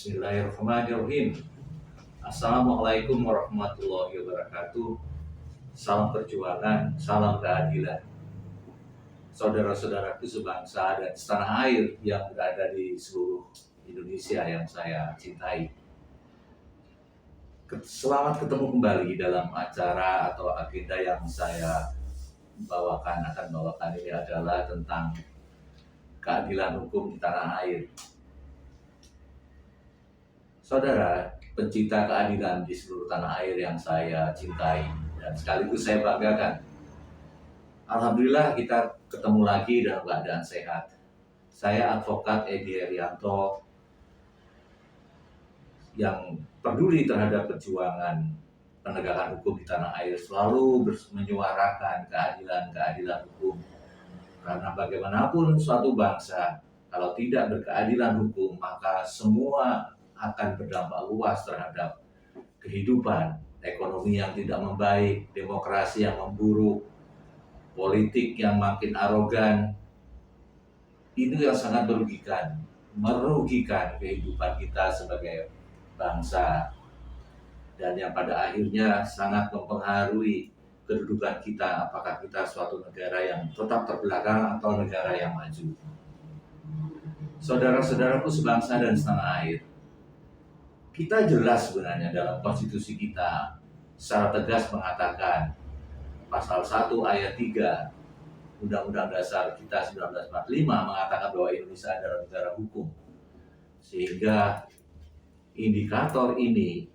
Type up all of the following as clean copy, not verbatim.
Bismillahirrahmanirrahim. Assalamualaikum warahmatullahi wabarakatuh. Salam perjuangan, salam keadilan. Saudara-saudaraku sebangsa dan setanah air yang berada di seluruh Indonesia yang saya cintai. Selamat ketemu kembali dalam acara atau agenda yang saya akan bawakan ini adalah tentang keadilan hukum di tanah air. Saudara, pencinta keadilan di seluruh tanah air yang saya cintai dan sekaligus saya banggakan. Alhamdulillah kita ketemu lagi dalam keadaan sehat. Saya advokat Edi Herianto yang peduli terhadap perjuangan penegakan hukum di tanah air, selalu menyuarakan keadilan hukum. Karena bagaimanapun suatu bangsa, kalau tidak berkeadilan hukum, maka semua akan berdampak luas terhadap kehidupan, ekonomi yang tidak membaik, demokrasi yang memburuk, politik yang makin arogan. Itu yang sangat merugikan kehidupan kita sebagai bangsa, dan yang pada akhirnya sangat mempengaruhi kedudukan kita, apakah kita suatu negara yang tetap terbelakang atau negara yang maju. Saudara-saudaraku sebangsa dan setanah air, kita jelas sebenarnya dalam konstitusi kita secara tegas mengatakan pasal 1 ayat 3 Undang-Undang Dasar kita 1945 mengatakan bahwa Indonesia adalah negara hukum. Sehingga indikator ini,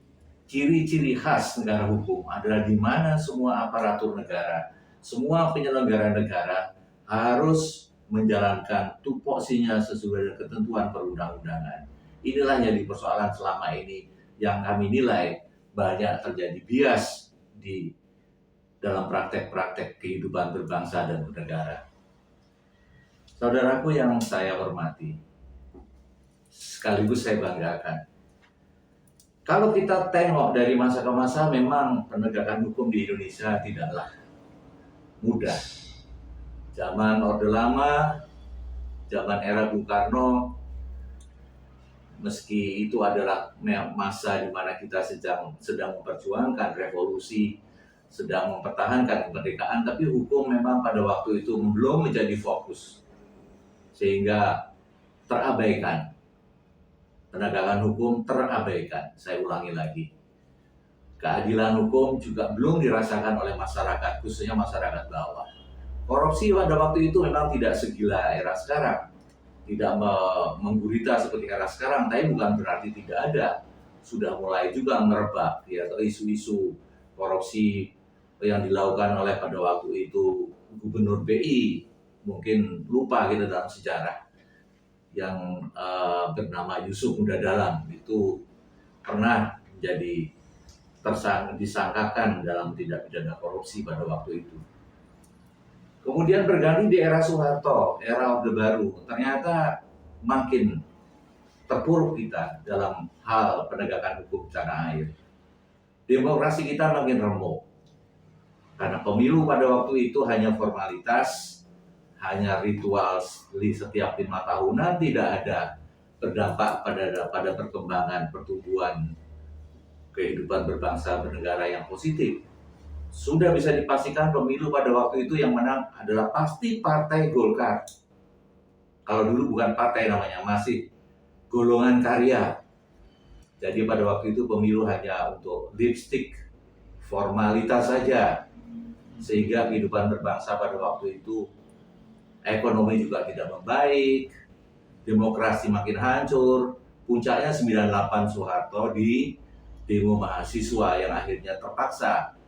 ciri-ciri khas negara hukum adalah di mana semua aparatur negara, semua penyelenggara negara harus menjalankan tupoksinya sesuai dengan ketentuan perundang-undangan. Inilah yang dipersoalkan selama ini, yang kami nilai banyak terjadi bias di dalam praktek-praktek kehidupan berbangsa dan bernegara. Saudaraku yang saya hormati, sekaligus saya banggakan, kalau kita tengok dari masa ke masa, memang penegakan hukum di Indonesia tidaklah mudah. Zaman Orde Lama, zaman era Bung Karno, meski itu adalah masa di mana kita sedang memperjuangkan revolusi, sedang mempertahankan kemerdekaan, tapi hukum memang pada waktu itu belum menjadi fokus, sehingga terabaikan. Penegakan hukum terabaikan. Saya ulangi lagi. Keadilan hukum juga belum dirasakan oleh masyarakat, khususnya masyarakat bawah. Korupsi pada waktu itu memang tidak segila era sekarang, tidak menggurita seperti era sekarang, tapi bukan berarti tidak ada. Sudah mulai juga merebak ya, atau isu-isu korupsi yang dilakukan oleh pada waktu itu Gubernur BI, mungkin lupa kita dalam sejarah, yang bernama Yusuf Huda Dalam, itu pernah menjadi disangkakan dalam tindak pidana korupsi pada waktu itu. Kemudian berganti di era Soeharto, era Orde Baru, ternyata makin terpuruk kita dalam hal penegakan hukum tanah air. Demokrasi kita makin remuk, karena pemilu pada waktu itu hanya formalitas, hanya ritual setiap 5 tahunan, tidak ada berdampak pada perkembangan pertumbuhan kehidupan berbangsa bernegara yang positif. Sudah bisa dipastikan pemilu pada waktu itu yang menang adalah pasti Partai Golkar. Kalau dulu bukan partai namanya, masih golongan karya. Jadi pada waktu itu pemilu hanya untuk lipstick, formalitas saja. Sehingga kehidupan berbangsa pada waktu itu, ekonomi juga tidak membaik, demokrasi makin hancur. Puncaknya 98 Soeharto di demo mahasiswa yang akhirnya terpaksa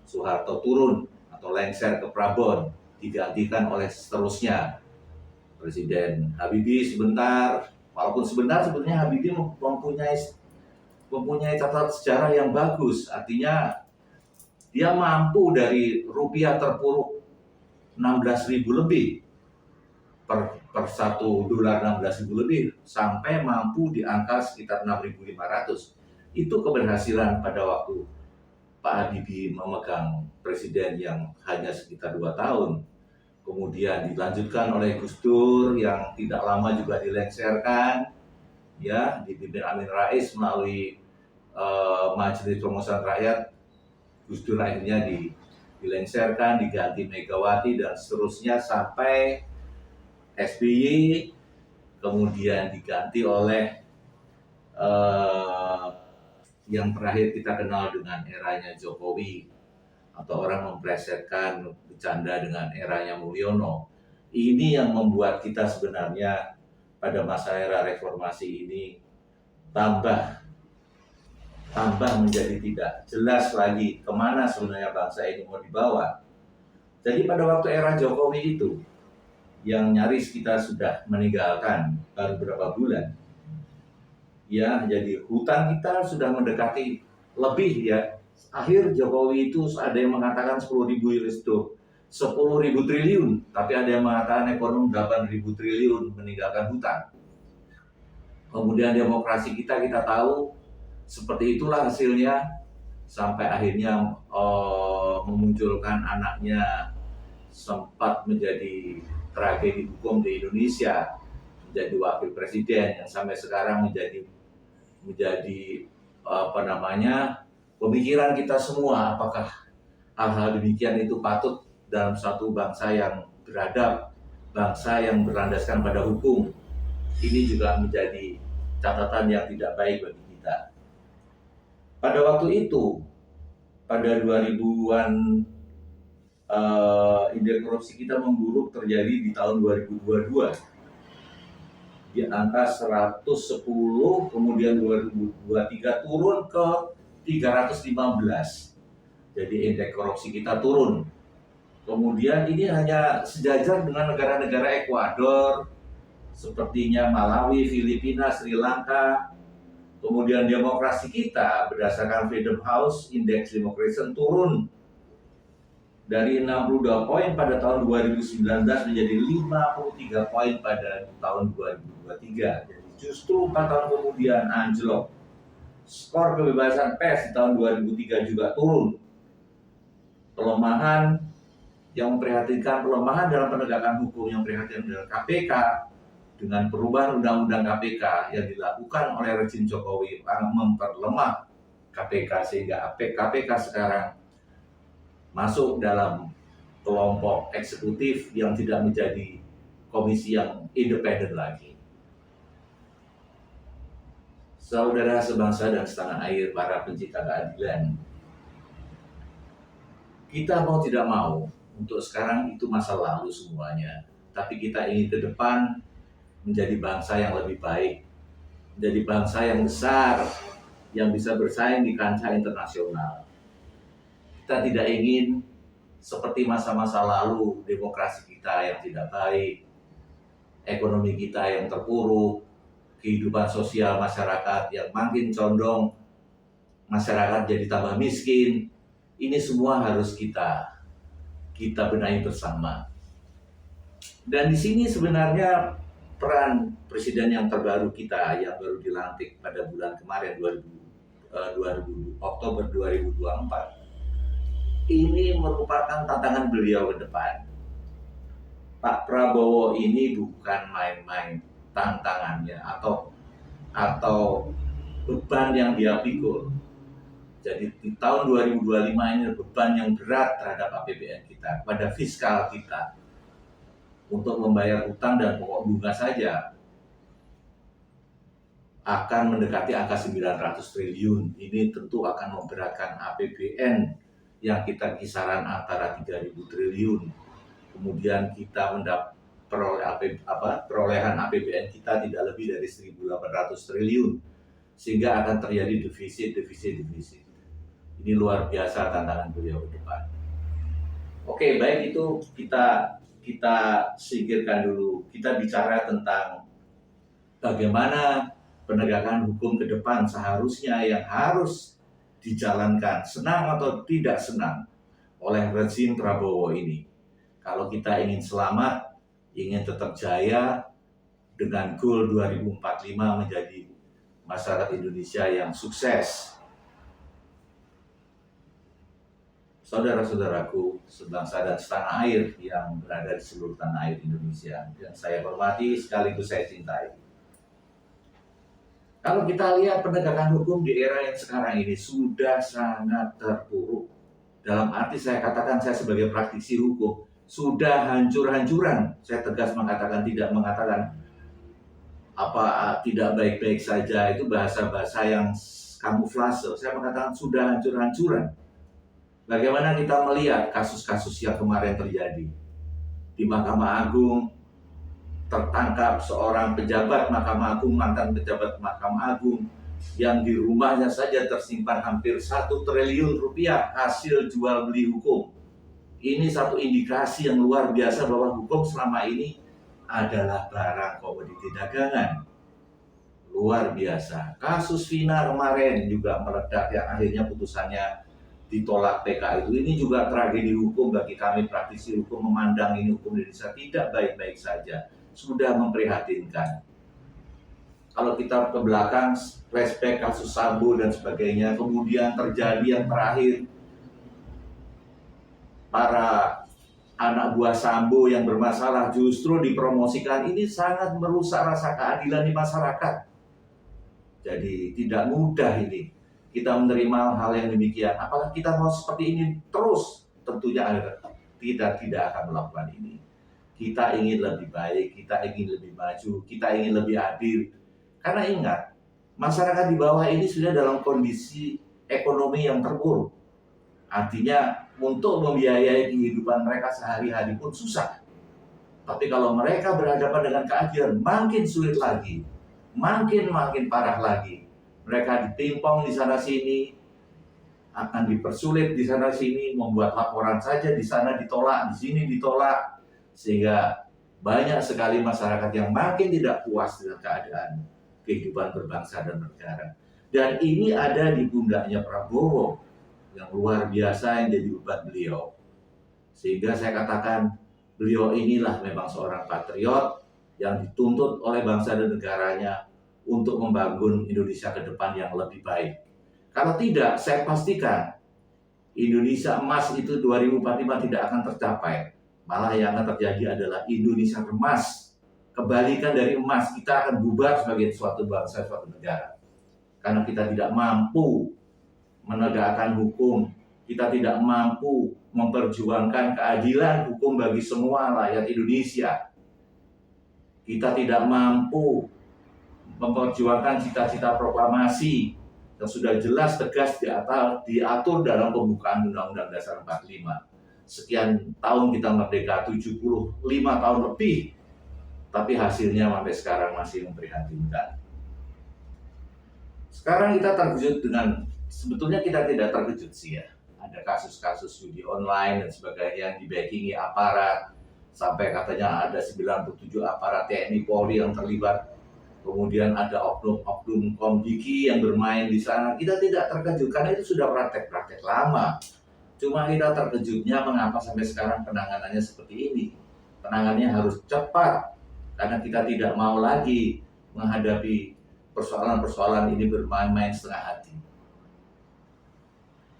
Soeharto turun atau lengser ke Prabon, digantikan oleh seterusnya Presiden Habibie sebentar. Walaupun sebentar, sebetulnya Habibie mempunyai catatan sejarah yang bagus. Artinya dia mampu dari rupiah terpuruk 16.000 lebih per $1 16.000 lebih, sampai mampu di angka sekitar 6.500. Itu keberhasilan pada waktu Pak Habibie memegang presiden yang hanya sekitar 2 tahun. Kemudian dilanjutkan oleh Gus Dur yang tidak lama juga dilengserkan. ya dipimpin Amin Rais melalui Majelis Permusyawaratan Rakyat. Gus Dur akhirnya dilengsarkan, diganti Megawati dan seterusnya sampai SBY, kemudian diganti oleh yang terakhir kita kenal dengan eranya Jokowi, atau orang memplesetkan bercanda dengan eranya Mulyono. Ini yang membuat kita sebenarnya pada masa era reformasi ini tambah menjadi tidak jelas lagi kemana sebenarnya bangsa ini mau dibawa. Jadi pada waktu era Jokowi itu, yang nyaris kita sudah meninggalkan baru beberapa bulan, ya, jadi hutang kita sudah mendekati lebih, ya. Akhir Jokowi itu ada yang mengatakan 10.000 triliun, tapi ada yang mengatakan ekonomi 8.000 triliun meninggalkan hutang. Kemudian demokrasi kita tahu seperti itulah hasilnya, sampai akhirnya memunculkan anaknya sempat menjadi tragedi hukum di Indonesia, menjadi wakil presiden yang sampai sekarang menjadi pemikiran kita semua, apakah hal-hal demikian itu patut dalam satu bangsa yang beradab, bangsa yang berlandaskan pada hukum. Ini juga menjadi catatan yang tidak baik bagi kita. Pada waktu itu, pada 2000-an, indeks korupsi kita memburuk terjadi di tahun 2022. Di angka 110, kemudian 2023 turun ke 315. Jadi indeks korupsi kita turun. Kemudian ini hanya sejajar dengan negara-negara Ekuador, sepertinya Malawi, Filipina, Sri Lanka. Kemudian demokrasi kita berdasarkan Freedom House, indeks democracy turun dari 62 poin pada tahun 2019 menjadi 53 poin pada tahun 2023. Jadi justru 4 tahun kemudian anjlok. Skor kebebasan pers di tahun 2003 juga turun. Pelemahan yang memprihatinkan, pelemahan dalam penegakan hukum yang memprihatinkan dalam KPK, dengan perubahan undang-undang KPK yang dilakukan oleh rezim Jokowi memperlemah KPK, sehingga KPK sekarang masuk dalam kelompok eksekutif yang tidak menjadi komisi yang independen lagi. Saudara sebangsa dan setanah air, para pencipta keadilan, kita mau tidak mau, untuk sekarang itu masa lalu semuanya, tapi kita ingin ke depan menjadi bangsa yang lebih baik, menjadi bangsa yang besar, yang bisa bersaing di kancah internasional. Kita tidak ingin seperti masa-masa lalu, demokrasi kita yang tidak baik, ekonomi kita yang terpuruk, kehidupan sosial masyarakat yang makin condong, masyarakat jadi tambah miskin. Ini semua harus kita benahi bersama. Dan di sini sebenarnya peran presiden yang terbaru kita yang baru dilantik pada bulan kemarin, Oktober 2024, ini merupakan tantangan beliau ke depan. Pak Prabowo ini bukan main-main tantangannya atau beban yang dia pikul. Jadi di tahun 2025 ini beban yang berat terhadap APBN kita, pada fiskal kita, untuk membayar utang dan pokok bunga saja akan mendekati angka 900 triliun. Ini tentu akan memberatkan APBN yang kita kisaran antara 3.000 triliun. Kemudian kita perolehan APBN kita tidak lebih dari 1.800 triliun, sehingga akan terjadi defisit. Ini luar biasa tantangan beliau ke depan. Oke, baik, itu kita singkirkan dulu. Kita bicara tentang bagaimana penegakan hukum ke depan seharusnya yang harus dijalankan, senang atau tidak senang, oleh rezim Prabowo ini. Kalau kita ingin selamat, ingin tetap jaya dengan goal 2045 menjadi masyarakat Indonesia yang sukses. Saudara-saudaraku sebangsa dan setanah air yang berada di seluruh tanah air Indonesia, yang saya hormati sekaligus saya cintai. Kalau kita lihat penegakan hukum di era yang sekarang ini sudah sangat terpuruk. Dalam arti saya katakan, saya sebagai praktisi hukum, sudah hancur-hancuran. Saya tegas mengatakan, tidak mengatakan tidak baik-baik saja, itu bahasa-bahasa yang kamuflase. Saya mengatakan sudah hancur-hancuran. Bagaimana kita melihat kasus-kasus yang kemarin terjadi di Mahkamah Agung, tertangkap seorang pejabat Mahkamah Agung, mantan pejabat Mahkamah Agung, yang di rumahnya saja tersimpan hampir 1 triliun rupiah hasil jual beli hukum. Ini satu indikasi yang luar biasa bahwa hukum selama ini adalah barang komoditi dagangan. Luar biasa. Kasus Vina kemarin juga meledak, yang akhirnya putusannya ditolak PK itu. Ini juga tragedi hukum bagi kami praktisi hukum, memandang ini hukum Indonesia tidak baik-baik saja. Sudah memprihatinkan. Kalau kita ke belakang, flashback kasus Sambo dan sebagainya, kemudian terjadi yang terakhir, para anak buah Sambo yang bermasalah justru dipromosikan. Ini sangat merusak rasa keadilan di masyarakat. Jadi tidak mudah ini kita menerima hal yang demikian. Apakah kita mau seperti ini terus? Tentunya kita tidak akan melakukan ini. Kita ingin lebih baik, kita ingin lebih maju, kita ingin lebih adil. Karena ingat, masyarakat di bawah ini sudah dalam kondisi ekonomi yang terpuruk. Artinya untuk membiayai kehidupan mereka sehari-hari pun susah. Tapi kalau mereka berhadapan dengan keadilan, makin sulit lagi, makin parah lagi. Mereka ditimpang di sana sini, akan dipersulit di sana sini, membuat laporan saja di sana ditolak, di sini ditolak, sehingga banyak sekali masyarakat yang makin tidak puas dengan keadaan kehidupan berbangsa dan bernegara. Dan ini ada di pundaknya Prabowo yang luar biasa yang jadi beban beliau. Sehingga saya katakan beliau inilah memang seorang patriot yang dituntut oleh bangsa dan negaranya untuk membangun Indonesia ke depan yang lebih baik. Kalau tidak, saya pastikan Indonesia emas itu 2045 tidak akan tercapai. Malah yang akan terjadi adalah Indonesia emas. Kebalikan dari emas, kita akan bubar sebagai suatu bangsa, suatu negara. Karena kita tidak mampu menegakkan hukum, kita tidak mampu memperjuangkan keadilan hukum bagi semua rakyat Indonesia. Kita tidak mampu memperjuangkan cita-cita proklamasi yang sudah jelas tegas diatur dalam pembukaan Undang-Undang Dasar 45. Sekian tahun kita merdeka, 75 tahun lebih, tapi hasilnya sampai sekarang masih memprihatinkan. Sekarang kita terkejut dengan, sebetulnya kita tidak terkejut sih ya, ada kasus-kasus judi online dan sebagainya yang dibackingi aparat, sampai katanya ada 97 aparat TNI Polri yang terlibat. Kemudian ada oknum-oknum Komdiki yang bermain di sana. Kita tidak terkejut karena itu sudah praktek-praktek lama. Cuma kita terkejutnya mengapa sampai sekarang penanganannya seperti ini. Penanganannya harus cepat karena kita tidak mau lagi menghadapi persoalan-persoalan ini bermain-main setengah hati.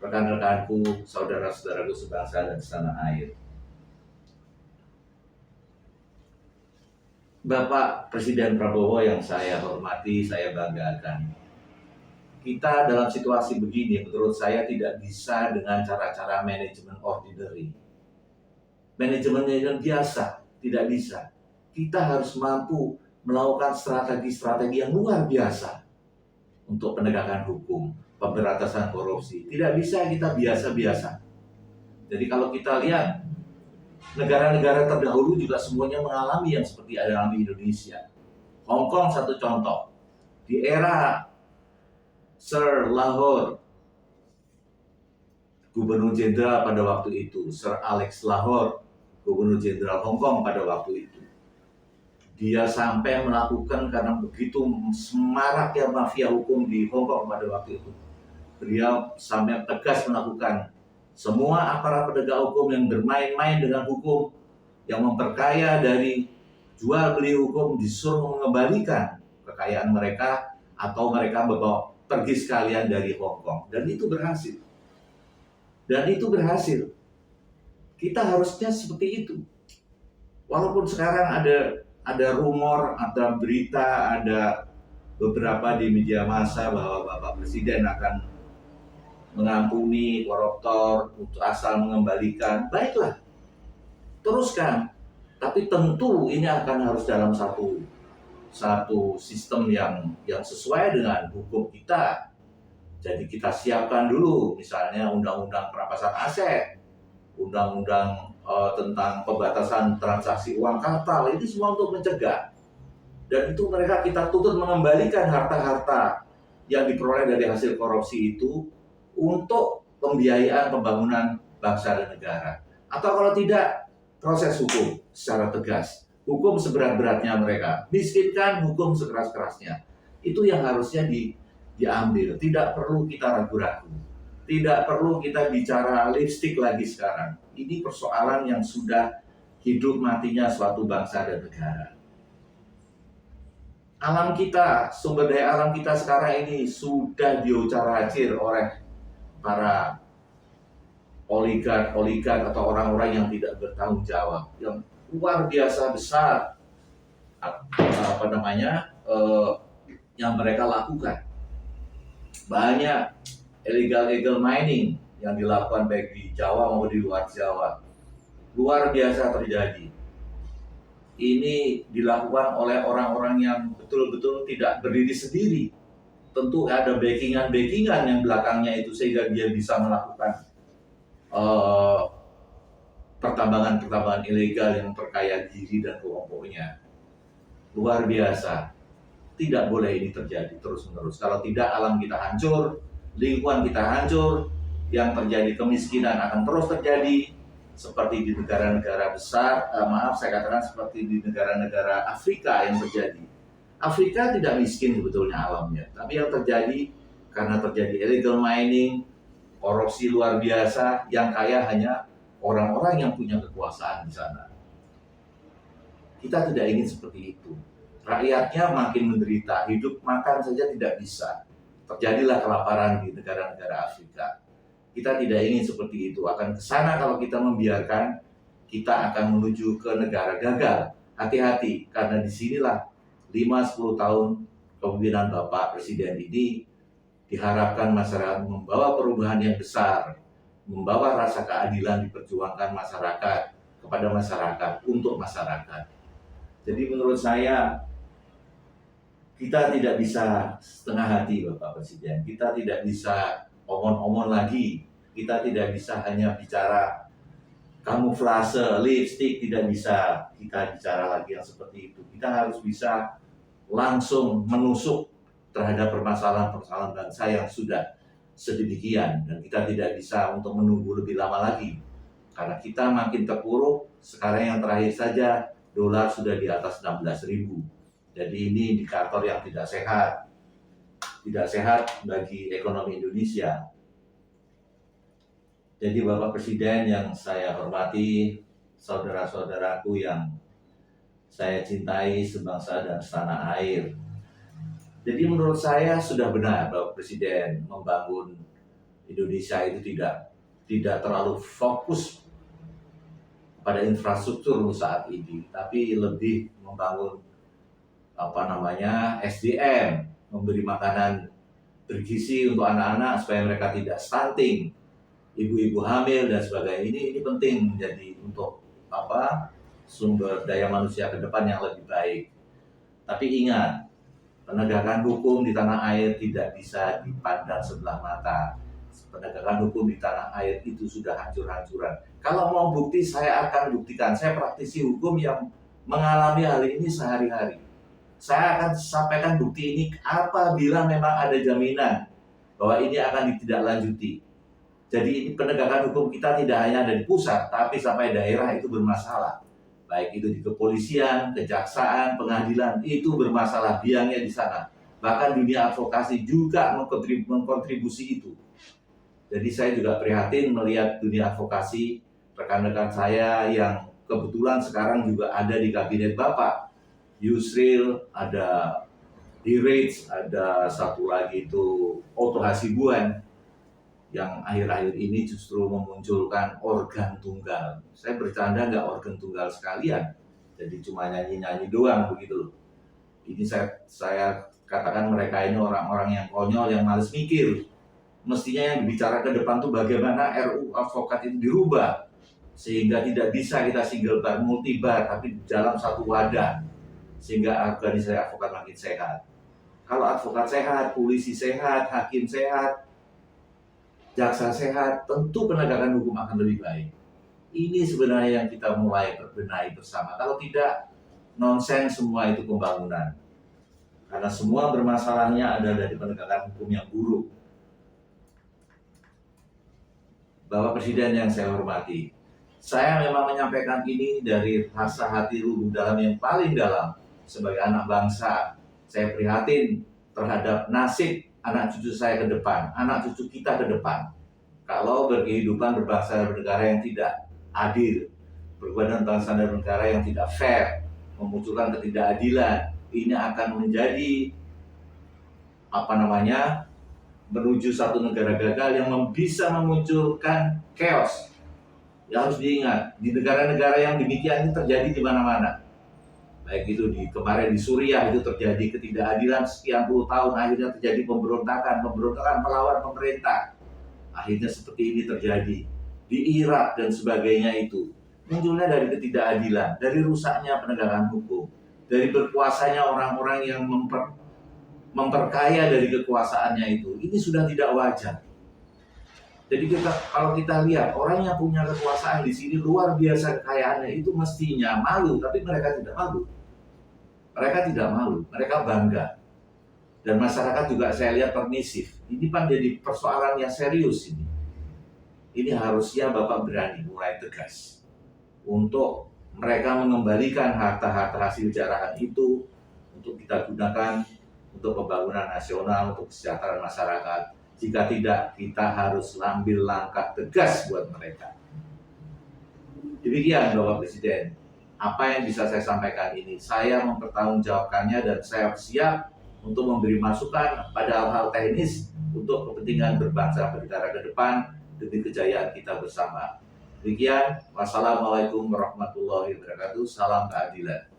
Rekan-rekanku, saudara-saudaraku sebangsa dan setanah air. Bapak Presiden Prabowo yang saya hormati, saya banggakan. Kita dalam situasi begini, menurut saya tidak bisa dengan cara-cara manajemen ordinary. Manajemen biasa, tidak bisa. Kita harus mampu melakukan strategi-strategi yang luar biasa untuk penegakan hukum, pemberantasan korupsi. Tidak bisa kita biasa-biasa. Jadi kalau kita lihat, negara-negara terdahulu juga semuanya mengalami yang seperti ada di Indonesia. Hong Kong satu contoh. Di era Sir Lahore, Gubernur Jenderal pada waktu itu, Sir Alex Lahore, Gubernur Jenderal Hong Kong pada waktu itu, dia sampai melakukan, karena begitu semaraknya mafia hukum di Hong Kong pada waktu itu, beliau sampai tegas melakukan semua aparat penegak hukum yang bermain-main dengan hukum, yang memperkaya dari jual beli hukum, disuruh mengembalikan kekayaan mereka atau mereka bawa pergi sekalian dari Hong Kong. Dan itu berhasil. Kita harusnya seperti itu. Walaupun sekarang ada rumor, ada berita, ada beberapa di media massa bahwa Bapak Presiden akan mengampuni koruptor untuk asal mengembalikan. Baiklah, teruskan. Tapi tentu ini akan harus dalam satu sistem yang sesuai dengan hukum kita. Jadi kita siapkan dulu, misalnya undang-undang perampasan aset, undang-undang tentang pembatasan transaksi uang kartal, itu semua untuk mencegah. Dan itu mereka kita tuntut mengembalikan harta-harta yang diperoleh dari hasil korupsi itu untuk pembiayaan pembangunan bangsa dan negara. Atau kalau tidak, proses hukum secara tegas. Hukum seberat-beratnya mereka. Miskinkan, hukum sekeras-kerasnya. Itu yang harusnya diambil. Tidak perlu kita ragu-ragu. Tidak perlu kita bicara lipstik lagi sekarang. Ini persoalan yang sudah hidup matinya suatu bangsa dan negara. Alam kita, sumber daya alam kita sekarang ini sudah diocar-acir oleh para oligark atau orang-orang yang tidak bertanggung jawab, yang luar biasa besar yang mereka lakukan. Banyak illegal mining yang dilakukan baik di Jawa maupun di luar Jawa, luar biasa terjadi. Ini dilakukan oleh orang-orang yang betul-betul tidak berdiri sendiri. Tentu ada backingan yang belakangnya itu sehingga dia bisa melakukan pertambangan ilegal yang perkaya diri dan kelompoknya. Luar biasa. Tidak boleh ini terjadi terus-menerus. Kalau tidak, alam kita hancur, lingkungan kita hancur, yang terjadi kemiskinan akan terus terjadi, seperti di negara-negara besar, saya katakan seperti di negara-negara Afrika yang terjadi. Afrika tidak miskin sebetulnya alamnya, tapi yang terjadi karena terjadi illegal mining, korupsi luar biasa, yang kaya hanya orang-orang yang punya kekuasaan di sana. Kita tidak ingin seperti itu. Rakyatnya makin menderita, hidup makan saja tidak bisa. Terjadilah kelaparan di negara-negara Afrika. Kita tidak ingin seperti itu. Akan kesana kalau kita membiarkan, kita akan menuju ke negara gagal. Hati-hati, karena disinilah 5-10 tahun kepemimpinan Bapak Presiden ini diharapkan masyarakat membawa perubahan yang besar, membawa rasa keadilan diperjuangkan masyarakat kepada masyarakat, untuk masyarakat. Jadi menurut saya, kita tidak bisa setengah hati Bapak Presiden. Kita tidak bisa omon-omon lagi. Kita tidak bisa hanya bicara kamuflase, lipstick, tidak bisa kita bicara lagi yang seperti itu. Kita harus bisa langsung menusuk terhadap permasalahan-permasalahan bangsa yang sudah sedemikian, dan kita tidak bisa untuk menunggu lebih lama lagi karena kita makin terpuruk. Sekarang yang terakhir saja dolar sudah di atas 16.000. Jadi ini indikator yang tidak sehat bagi ekonomi Indonesia. Jadi Bapak Presiden yang saya hormati, saudara-saudaraku yang saya cintai sebangsa dan setanah air. Jadi menurut saya sudah benar Bapak Presiden membangun Indonesia itu tidak terlalu fokus pada infrastruktur saat ini, tapi lebih membangun SDM, memberi makanan bergizi untuk anak-anak supaya mereka tidak stunting, ibu-ibu hamil dan sebagainya. Ini penting menjadi untuk sumber daya manusia ke depan yang lebih baik. Tapi ingat, penegakan hukum di tanah air tidak bisa dipandang sebelah mata. Penegakan hukum di tanah air itu sudah hancur-hancuran. Kalau mau bukti, saya akan buktikan. Saya praktisi hukum yang mengalami hal ini sehari-hari. Saya akan sampaikan bukti ini apabila memang ada jaminan bahwa ini akan ditindaklanjuti. Jadi penegakan hukum kita tidak hanya ada di pusat, tapi sampai daerah itu bermasalah. Baik itu di kepolisian, kejaksaan, pengadilan, itu bermasalah, biangnya di sana. Bahkan dunia advokasi juga mengkontribusi itu. Jadi saya juga prihatin melihat dunia advokasi, rekan-rekan saya yang kebetulan sekarang juga ada di kabinet Bapak. Yusril, ada Dirich, ada satu lagi itu Otto Hasibuan, yang akhir-akhir ini justru memunculkan organ tunggal. Saya bercanda, nggak organ tunggal sekalian, jadi cuma nyanyi-nyanyi doang begitu loh. Ini saya katakan mereka ini orang-orang yang konyol, yang males mikir. Mestinya yang bicara ke depan tuh bagaimana RUU advokat itu dirubah sehingga tidak bisa kita single bar, multi bar, tapi dalam satu wadah sehingga organisasi advokat makin sehat. Kalau advokat sehat, polisi sehat, hakim sehat, jaksa sehat, tentu penegakan hukum akan lebih baik. Ini sebenarnya yang kita mulai benahi bersama. Kalau tidak, nonsens semua itu pembangunan. Karena semua bermasalahnya ada dari penegakan hukum yang buruk. Bapak Presiden yang saya hormati, saya memang menyampaikan ini dari rasa hati lubuk dalam yang paling dalam. Sebagai anak bangsa, saya prihatin terhadap nasib anak cucu saya ke depan, anak cucu kita ke depan. Kalau berkehidupan berbangsa dan bernegara yang tidak adil, berkehidupan bangsa dan negara yang tidak fair, memunculkan ketidakadilan, ini akan menjadi menuju satu negara gagal yang bisa memunculkan chaos. Ya harus diingat, di negara-negara yang demikian ini terjadi di mana-mana. Baik itu kemarin di Suriah itu terjadi ketidakadilan sekian puluh tahun, akhirnya terjadi pemberontakan melawan pemerintah. Akhirnya seperti ini terjadi di Irak dan sebagainya. Itu munculnya dari ketidakadilan, dari rusaknya penegakan hukum, dari berkuasanya orang-orang yang memperkaya dari kekuasaannya itu. Ini sudah tidak wajar. Jadi kalau kita lihat orang yang punya kekuasaan di sini luar biasa kekayaannya, itu mestinya malu, tapi mereka tidak malu. Mereka tidak malu, mereka bangga. Dan masyarakat juga saya lihat permisif. Ini kan jadi persoalan yang serius ini. Ini harusnya Bapak berani mulai tegas untuk mereka mengembalikan harta-harta hasil jarahan itu untuk kita gunakan untuk pembangunan nasional, untuk kesejahteraan masyarakat. Jika tidak, kita harus ambil langkah tegas buat mereka. Demikian Bapak Presiden, apa yang bisa saya sampaikan ini. Saya mempertanggungjawabkannya dan saya siap untuk memberi masukan pada hal-hal teknis untuk kepentingan berbangsa bernegara ke depan demi kejayaan kita bersama. Demikian, wassalamualaikum warahmatullahi wabarakatuh. Salam keadilan.